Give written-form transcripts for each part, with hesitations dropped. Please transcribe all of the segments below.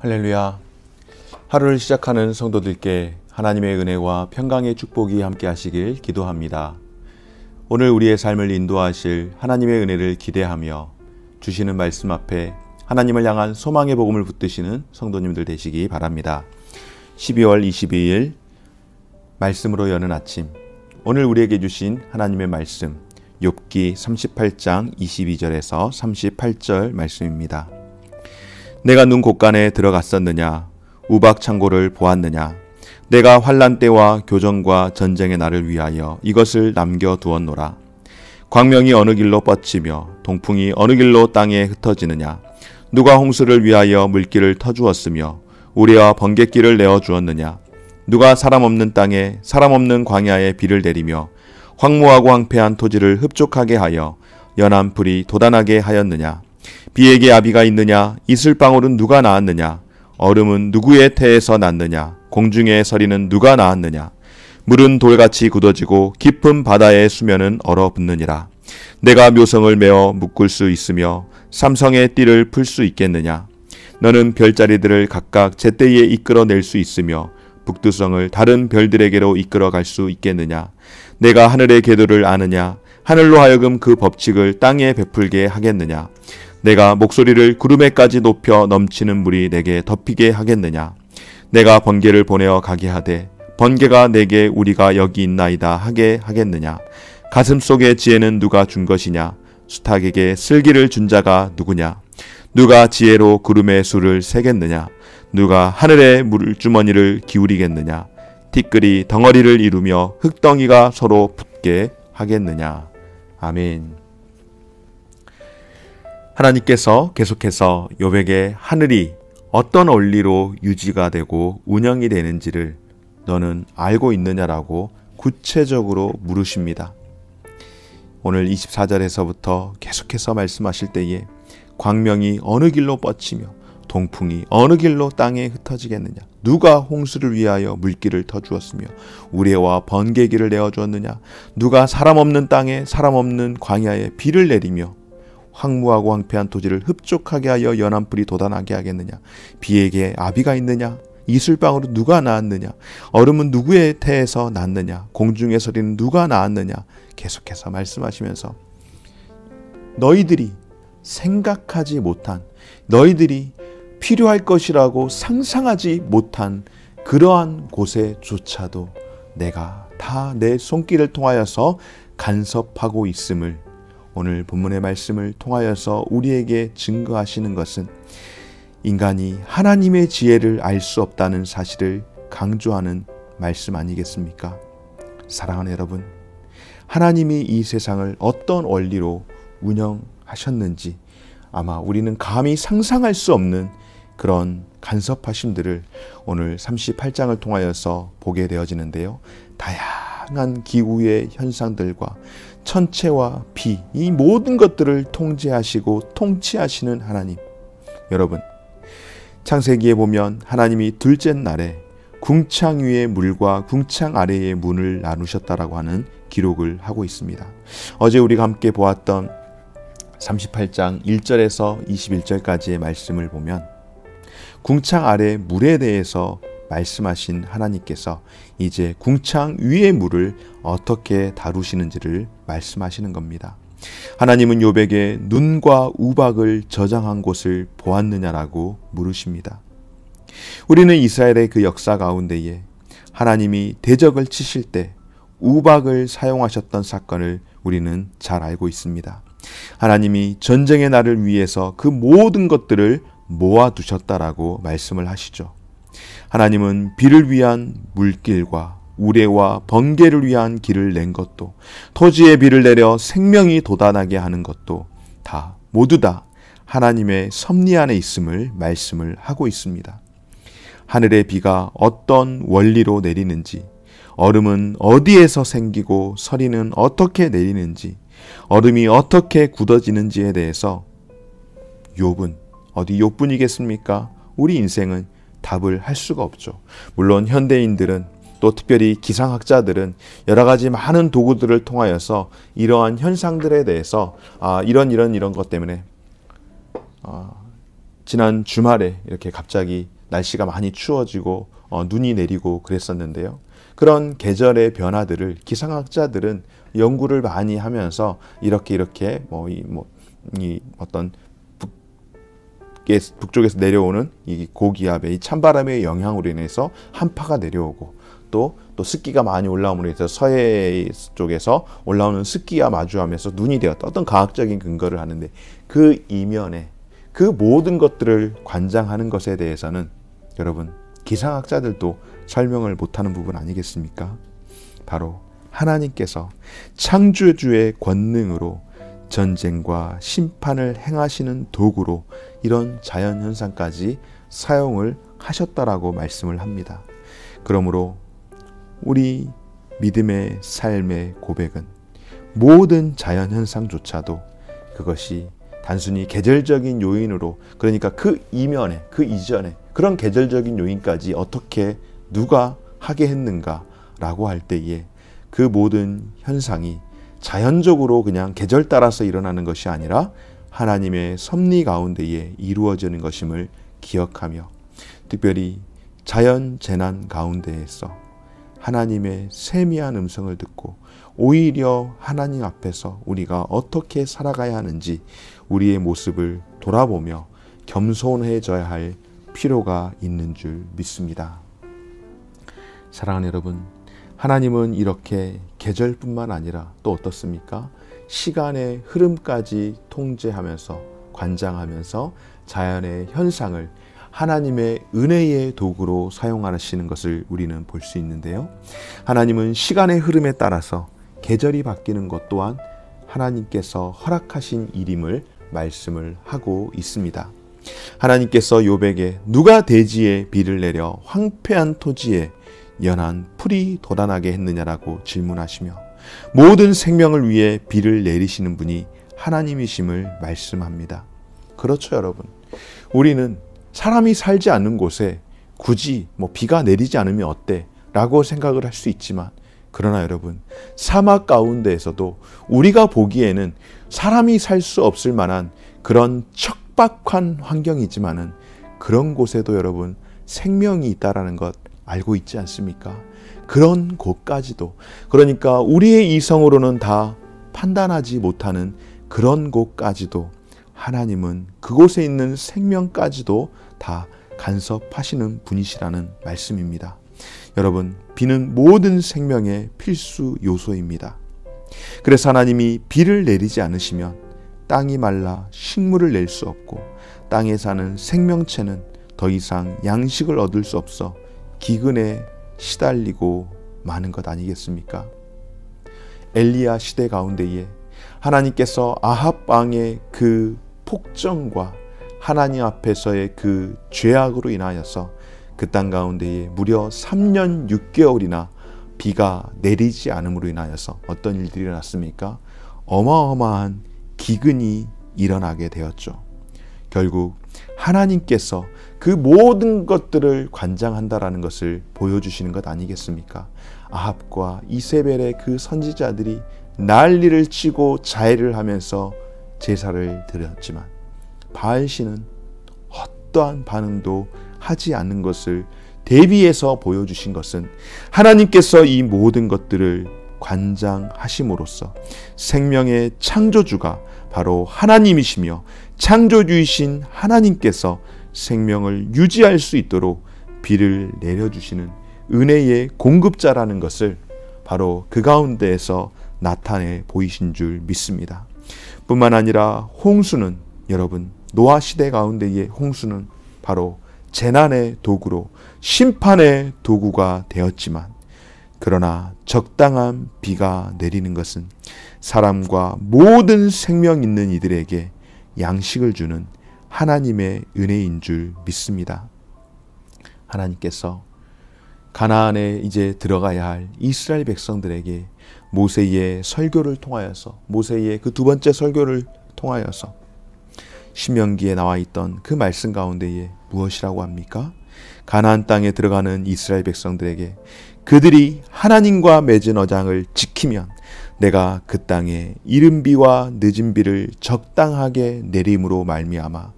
할렐루야. 하루를 시작하는 성도들께 하나님의 은혜와 평강의 축복이 함께 하시길 기도합니다. 오늘 우리의 삶을 인도하실 하나님의 은혜를 기대하며 주시는 말씀 앞에 하나님을 향한 소망의 복음을 붙드시는 성도님들 되시기 바랍니다. 12월 22일 말씀으로 여는 아침, 오늘 우리에게 주신 하나님의 말씀 욥기 38장 22절에서 38절 말씀입니다. 내가 눈 곳간에 들어갔었느냐? 우박 창고를 보았느냐? 내가 환난 때와 교정과 전쟁의 날을 위하여 이것을 남겨두었노라. 광명이 어느 길로 뻗치며 동풍이 어느 길로 땅에 흩어지느냐? 누가 홍수를 위하여 물길을 터주었으며 우레와 번갯길을 내어주었느냐? 누가 사람 없는 땅에 사람 없는 광야에 비를 내리며 황무하고 황폐한 토지를 흡족하게 하여 연한 풀이 돋아나게 하였느냐? 비에게 아비가 있느냐? 이슬방울은 누가 낳았느냐? 얼음은 누구의 태에서 났느냐? 공중의 서리는 누가 낳았느냐? 물은 돌같이 굳어지고 깊은 바다의 수면은 얼어붙느니라. 내가 묘성을 메어 묶을 수 있으며 삼성의 띠를 풀 수 있겠느냐? 너는 별자리들을 각각 제때에 이끌어낼 수 있으며 북두성을 다른 별들에게로 이끌어갈 수 있겠느냐? 내가 하늘의 궤도를 아느냐? 하늘로 하여금 그 법칙을 땅에 베풀게 하겠느냐? 내가 목소리를 구름에까지 높여 넘치는 물이 내게 덮이게 하겠느냐? 내가 번개를 보내어 가게 하되 번개가 내게 우리가 여기 있나이다 하게 하겠느냐? 가슴 속의 지혜는 누가 준 것이냐? 수탉에게 슬기를 준 자가 누구냐? 누가 지혜로 구름의 수를 세겠느냐? 누가 하늘의 물주머니를 기울이겠느냐? 티끌이 덩어리를 이루며 흙덩이가 서로 붙게 하겠느냐? 아멘. 하나님께서 계속해서 욥에게 하늘이 어떤 원리로 유지가 되고 운영이 되는지를 너는 알고 있느냐라고 구체적으로 물으십니다. 오늘 24절에서부터 계속해서 말씀하실 때에 광명이 어느 길로 뻗치며 동풍이 어느 길로 땅에 흩어지겠느냐? 누가 홍수를 위하여 물길을 터주었으며 우레와 번개길을 내어주었느냐? 누가 사람 없는 땅에 사람 없는 광야에 비를 내리며 황무하고 황폐한 토지를 흡족하게 하여 연한 풀이 돋아나게 하겠느냐? 비에게 아비가 있느냐? 이슬방울은 누가 낳았느냐? 얼음은 누구의 태에서 났느냐? 공중의 소리는 누가 낳았느냐? 계속해서 말씀하시면서 너희들이 생각하지 못한, 너희들이 필요할 것이라고 상상하지 못한 그러한 곳에조차도 내가 다 내 손길을 통하여서 간섭하고 있음을 오늘 본문의 말씀을 통하여서 우리에게 증거하시는 것은 인간이 하나님의 지혜를 알 수 없다는 사실을 강조하는 말씀 아니겠습니까? 사랑하는 여러분, 하나님이 이 세상을 어떤 원리로 운영하셨는지 아마 우리는 감히 상상할 수 없는 그런 간섭하심들을 오늘 38장을 통하여서 보게 되어지는데요. 다양한 기후의 현상들과 천체와 비, 이 모든 것들을 통제하시고 통치하시는 하나님. 여러분, 창세기에 보면 하나님이 둘째 날에 궁창 위의 물과 궁창 아래의 문을 나누셨다라고 하는 기록을 하고 있습니다. 어제 우리가 함께 보았던 38장 1절에서 21절까지의 말씀을 보면 궁창 아래 물에 대해서 말씀하신 하나님께서 이제 궁창 위의 물을 어떻게 다루시는지를 말씀하시는 겁니다. 하나님은 욥에게 눈과 우박을 저장한 곳을 보았느냐라고 물으십니다. 우리는 이스라엘의 그 역사 가운데에 하나님이 대적을 치실 때 우박을 사용하셨던 사건을 우리는 잘 알고 있습니다. 하나님이 전쟁의 날을 위해서 그 모든 것들을 모아두셨다라고 말씀을 하시죠. 하나님은 비를 위한 물길과 우레와 번개를 위한 길을 낸 것도, 토지에 비를 내려 생명이 돋아나게 하는 것도 다 모두 다 하나님의 섭리 안에 있음을 말씀을 하고 있습니다. 하늘의 비가 어떤 원리로 내리는지, 얼음은 어디에서 생기고 서리는 어떻게 내리는지, 얼음이 어떻게 굳어지는지에 대해서 욥은 어디 욥뿐이겠습니까? 우리 인생은 답을 할 수가 없죠. 물론 현대인들은 또 특별히 기상학자들은 여러 가지 많은 도구들을 통하여서 이러한 현상들에 대해서 이런 것 때문에 지난 주말에 이렇게 갑자기 날씨가 많이 추워지고 눈이 내리고 그랬었는데요. 그런 계절의 변화들을 기상학자들은 연구를 많이 하면서 이렇게 이 어떤 북쪽에서 내려오는 이 고기압의 이 찬바람의 영향으로 인해서 한파가 내려오고 또 습기가 많이 올라옴으로 해서 서해 쪽에서 올라오는 습기와 마주하면서 눈이 되었다. 어떤 과학적인 근거를 하는데 그 이면에 그 모든 것들을 관장하는 것에 대해서는 여러분 기상학자들도 설명을 못하는 부분 아니겠습니까? 바로 하나님께서 창조주의 권능으로 전쟁과 심판을 행하시는 도구로 이런 자연현상까지 사용을 하셨다라고 말씀을 합니다. 그러므로 우리 믿음의 삶의 고백은 모든 자연현상조차도 그것이 단순히 계절적인 요인으로, 그러니까 그 이면에 그 이전에 그런 계절적인 요인까지 어떻게 누가 하게 했는가라고 할 때에 그 모든 현상이 자연적으로 그냥 계절 따라서 일어나는 것이 아니라 하나님의 섭리 가운데에 이루어지는 것임을 기억하며, 특별히 자연 재난 가운데에서 하나님의 세미한 음성을 듣고 오히려 하나님 앞에서 우리가 어떻게 살아가야 하는지 우리의 모습을 돌아보며 겸손해져야 할 필요가 있는 줄 믿습니다. 사랑하는 여러분, 하나님은 이렇게 계절뿐만 아니라 또 어떻습니까? 시간의 흐름까지 통제하면서 관장하면서 자연의 현상을 하나님의 은혜의 도구로 사용하시는 것을 우리는 볼 수 있는데요. 하나님은 시간의 흐름에 따라서 계절이 바뀌는 것 또한 하나님께서 허락하신 일임을 말씀을 하고 있습니다. 하나님께서 욥에게 누가 대지에 비를 내려 황폐한 토지에 연한 풀이 돋아나게 했느냐라고 질문하시며 모든 생명을 위해 비를 내리시는 분이 하나님이심을 말씀합니다. 그렇죠, 여러분. 우리는 사람이 살지 않는 곳에 굳이 비가 내리지 않으면 어때? 라고 생각을 할 수 있지만, 그러나 여러분, 사막 가운데에서도 우리가 보기에는 사람이 살 수 없을 만한 그런 척박한 환경이지만은 그런 곳에도 여러분 생명이 있다라는 것 알고 있지 않습니까? 그런 곳까지도, 그러니까 우리의 이성으로는 다 판단하지 못하는 그런 곳까지도 하나님은 그곳에 있는 생명까지도 다 간섭하시는 분이시라는 말씀입니다. 여러분, 비는 모든 생명의 필수 요소입니다. 그래서 하나님이 비를 내리지 않으시면 땅이 말라 식물을 낼 수 없고 땅에 사는 생명체는 더 이상 양식을 얻을 수 없어 기근에 시달리고 마는 것 아니겠습니까? 엘리야 시대 가운데에 하나님께서 아합 왕의 그 폭정과 하나님 앞에서의 그 죄악으로 인하여서 그 땅 가운데에 무려 3년 6개월이나 비가 내리지 않음으로 인하여서 어떤 일들이 일어났습니까? 어마어마한 기근이 일어나게 되었죠. 결국 하나님께서 그 모든 것들을 관장한다라는 것을 보여주시는 것 아니겠습니까? 아합과 이세벨의 그 선지자들이 난리를 치고 자해를 하면서 제사를 드렸지만 바알신은 어떠한 반응도 하지 않는 것을 대비해서 보여주신 것은 하나님께서 이 모든 것들을 관장하심으로써 생명의 창조주가 바로 하나님이시며 창조주이신 하나님께서 생명을 유지할 수 있도록 비를 내려주시는 은혜의 공급자라는 것을 바로 그 가운데에서 나타내 보이신 줄 믿습니다. 뿐만 아니라 홍수는, 여러분, 노아 시대 가운데의 홍수는 바로 재난의 도구로 심판의 도구가 되었지만, 그러나 적당한 비가 내리는 것은 사람과 모든 생명 있는 이들에게 양식을 주는 하나님의 은혜인 줄 믿습니다. 하나님께서 가나안에 이제 들어가야 할 이스라엘 백성들에게 모세의 설교를 통하여서, 모세의 그 두 번째 설교를 통하여서 신명기에 나와 있던 그 말씀 가운데에 무엇이라고 합니까? 가나안 땅에 들어가는 이스라엘 백성들에게 그들이 하나님과 맺은 언약을 지키면 내가 그 땅에 이른 비와 늦은 비를 적당하게 내림으로 말미암아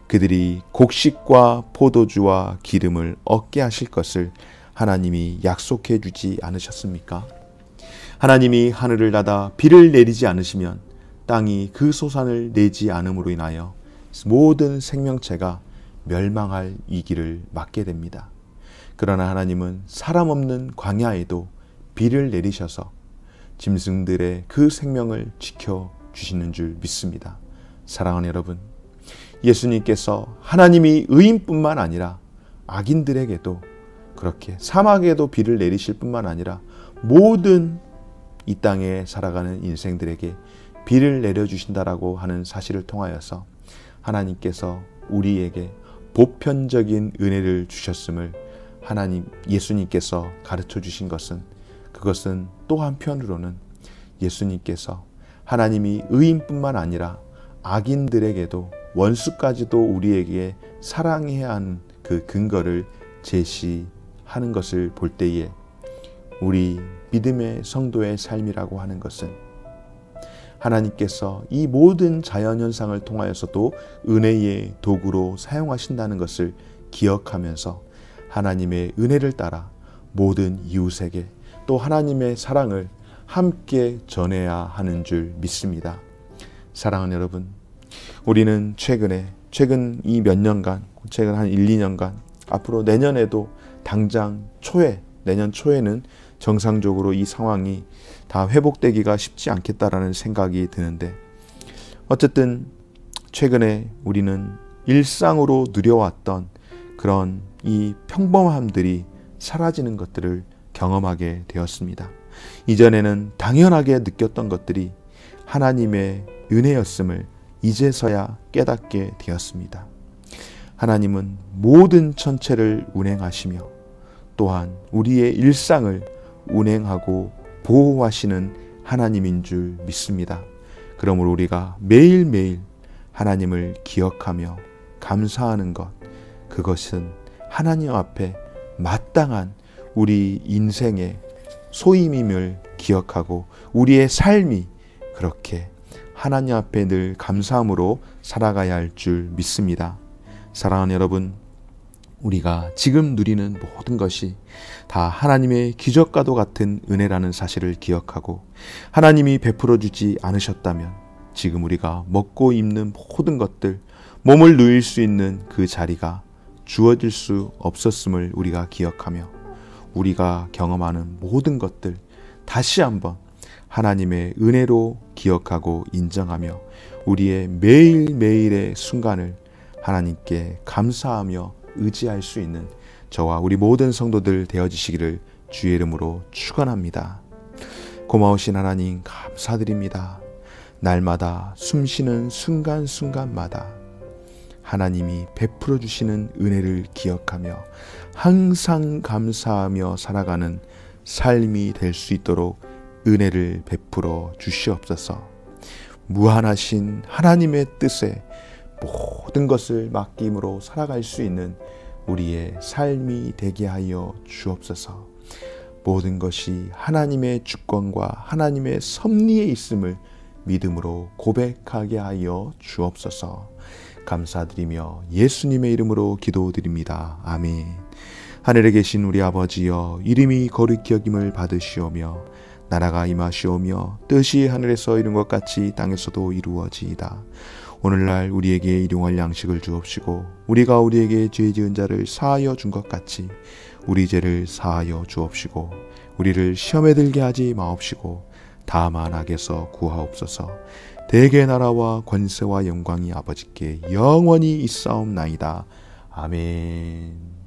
그들이 곡식과 포도주와 기름을 얻게 하실 것을 하나님이 약속해 주지 않으셨습니까? 하나님이 하늘을 닫아 비를 내리지 않으시면 땅이 그 소산을 내지 않음으로 인하여 모든 생명체가 멸망할 이 길을 맞게 됩니다. 그러나 하나님은 사람 없는 광야에도 비를 내리셔서 짐승들의 그 생명을 지켜주시는 줄 믿습니다. 사랑하는 여러분, 예수님께서 하나님이 의인뿐만 아니라 악인들에게도 그렇게 사막에도 비를 내리실 뿐만 아니라 모든 이 땅에 살아가는 인생들에게 비를 내려주신다라고 하는 사실을 통하여서 하나님께서 우리에게 보편적인 은혜를 주셨음을 예수님께서 가르쳐 주신 것은, 그것은 또 한편으로는 예수님께서 하나님이 의인뿐만 아니라 악인들에게도 원수까지도 우리에게 사랑해야 하는 그 근거를 제시하는 것을 볼 때에 우리 믿음의 성도의 삶이라고 하는 것은 하나님께서 이 모든 자연현상을 통하여서도 은혜의 도구로 사용하신다는 것을 기억하면서 하나님의 은혜를 따라 모든 이웃에게 또 하나님의 사랑을 함께 전해야 하는 줄 믿습니다. 사랑하는 여러분, 우리는 최근 이 몇 년간, 최근 한 1, 2년간, 앞으로 내년에도 당장 내년 초에는 정상적으로 이 상황이 다 회복되기가 쉽지 않겠다라는 생각이 드는데, 어쨌든 최근에 우리는 일상으로 누려왔던 그런 이 평범함들이 사라지는 것들을 경험하게 되었습니다. 이전에는 당연하게 느꼈던 것들이 하나님의 은혜였음을 이제서야 깨닫게 되었습니다. 하나님은 모든 천체를 운행하시며 또한 우리의 일상을 운행하고 보호하시는 하나님인 줄 믿습니다. 그러므로 우리가 매일매일 하나님을 기억하며 감사하는 것, 그것은 하나님 앞에 마땅한 우리 인생의 소임임을 기억하고 우리의 삶이 그렇게 하나님 앞에 늘 감사함으로 살아가야 할 줄 믿습니다. 사랑하는 여러분, 우리가 지금 누리는 모든 것이 다 하나님의 기적과도 같은 은혜라는 사실을 기억하고 하나님이 베풀어 주지 않으셨다면 지금 우리가 먹고 입는 모든 것들, 몸을 누일 수 있는 그 자리가 주어질 수 없었음을 우리가 기억하며 우리가 경험하는 모든 것들 다시 한번 하나님의 은혜로 기억하고 인정하며 우리의 매일매일의 순간을 하나님께 감사하며 의지할 수 있는 저와 우리 모든 성도들 되어지시기를 주의 이름으로 축원합니다. 고마우신 하나님 감사드립니다. 날마다 숨쉬는 순간순간마다 하나님이 베풀어 주시는 은혜를 기억하며 항상 감사하며 살아가는 삶이 될 수 있도록 은혜를 베풀어 주시옵소서. 무한하신 하나님의 뜻에 모든 것을 맡김으로 살아갈 수 있는 우리의 삶이 되게 하여 주옵소서. 모든 것이 하나님의 주권과 하나님의 섭리에 있음을 믿음으로 고백하게 하여 주옵소서. 감사드리며 예수님의 이름으로 기도드립니다. 아멘. 하늘에 계신 우리 아버지여, 이름이 거룩히 여김을 받으시오며 나라가 임하시오며 뜻이 하늘에서 이룬 것 같이 땅에서도 이루어지이다. 오늘날 우리에게 일용할 양식을 주옵시고 우리가 우리에게 죄 지은 자를 사하여 준 것 같이 우리 죄를 사하여 주옵시고 우리를 시험에 들게 하지 마옵시고 다만 악에서 구하옵소서. 대개 나라와 권세와 영광이 아버지께 영원히 있사옵나이다. 아멘.